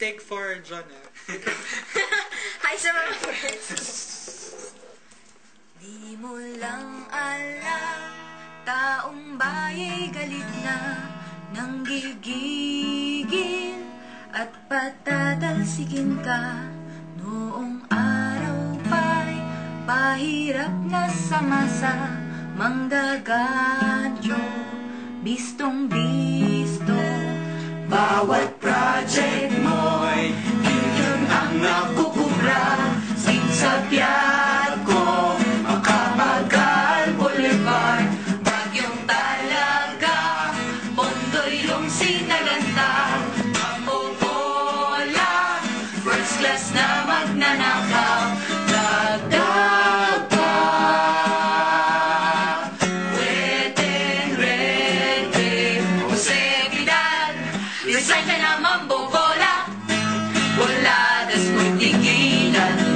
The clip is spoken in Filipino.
take for John, eh. Hi sa mga friends. Di mo lang alam, taong baya'y galit na, nang gigigil at patatalsikin ka. Noong araw pa'y pahirap na sa masa, manggagadyo, bistong-bisto. Bawat project mo'y milyon ang nakukubra. Sa tiyan ko, Makapagal Boulevard, Bagyong talaga, Pondoy yung sinaganta. Mapopola, first class na magnanakaw. Dagdag pa, wete, Josephidad, resign ka na mambobola. Wala das kong tigilan.